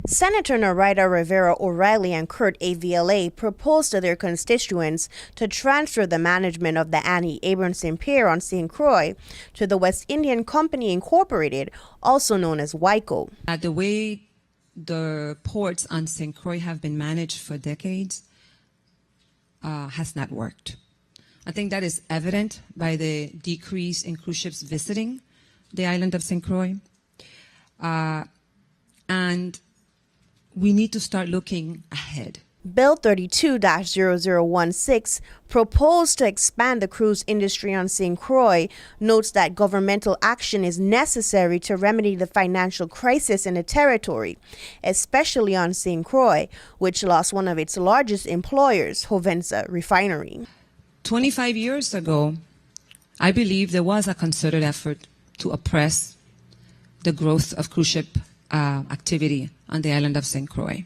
Senator Narita Rivera O'Reilly and Kurt AVLA proposed to their constituents to transfer the management of the Annie Abramson Pier on St. Croix to the West Indian Company Incorporated, also known as WICO. The way the ports on St. Croix have been managed for decades has not worked. I think that is evident by the decrease in cruise ships visiting the island of St. Croix. And we need to start looking ahead. Bill 32-0016, proposed to expand the cruise industry on St. Croix, notes that governmental action is necessary to remedy the financial crisis in the territory, especially on St. Croix, which lost one of its largest employers, Hovensa Refinery. 25 years ago, I believe there was a concerted effort to oppress the growth of cruise ship activity on the island of St. Croix.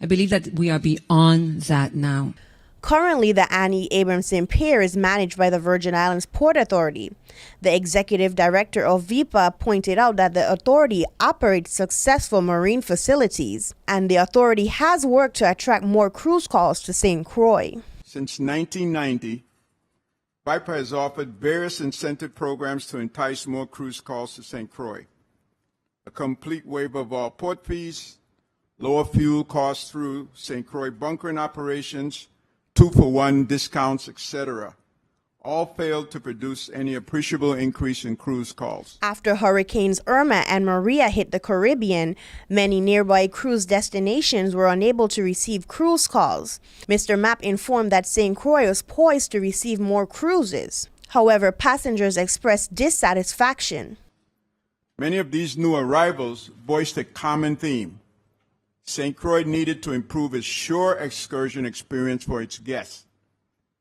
I believe that we are beyond that now. Currently, the Annie Abramson Pier is managed by the Virgin Islands Port Authority. The executive director of VIPA pointed out that the authority operates successful marine facilities, and the authority has worked to attract more cruise calls to St. Croix. Since 1990, VIPA has offered various incentive programs to entice more cruise calls to St. Croix. A complete waiver of all port fees, lower fuel costs through St. Croix bunkering operations, 2-for-1 discounts, etc. All failed to produce any appreciable increase in cruise calls. After Hurricanes Irma and Maria hit the Caribbean, many nearby cruise destinations were unable to receive cruise calls. Mr. Mapp informed that St. Croix was poised to receive more cruises. However, passengers expressed dissatisfaction. Many of these new arrivals voiced a common theme. St. Croix needed to improve its shore excursion experience for its guests.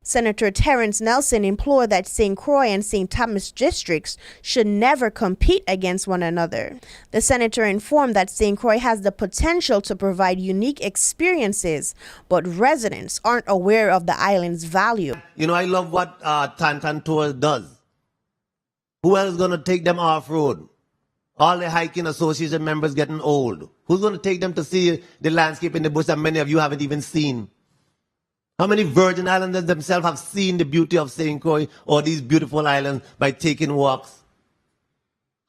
Senator Terrence Nelson implored that St. Croix and St. Thomas districts should never compete against one another. The senator informed that St. Croix has the potential to provide unique experiences, but residents aren't aware of the island's value. You know, I love what Tantan Tour does. Who else is going to take them off-road? All the hiking association members getting old. Who's going to take them to see the landscape in the bush that many of you haven't even seen? How many Virgin Islanders themselves have seen the beauty of St. Croix or these beautiful islands by taking walks?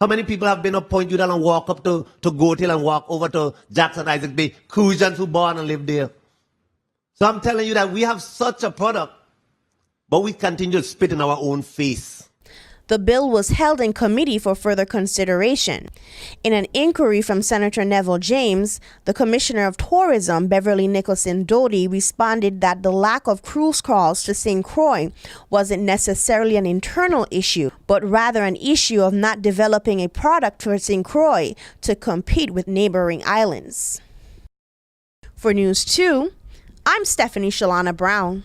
How many people have been up Point Udall and walk up to Goat Hill and walk over to Jackson Isaac Bay? Cruisians who born and live there. So I'm telling you that we have such a product, but we continue to spit in our own face. The bill was held in committee for further consideration. In an inquiry from Senator Neville James, the Commissioner of Tourism, Beverly Nicholson Doty, responded that the lack of cruise calls to St. Croix wasn't necessarily an internal issue, but rather an issue of not developing a product for St. Croix to compete with neighboring islands. For News 2, I'm Stephanie Chalana Brown.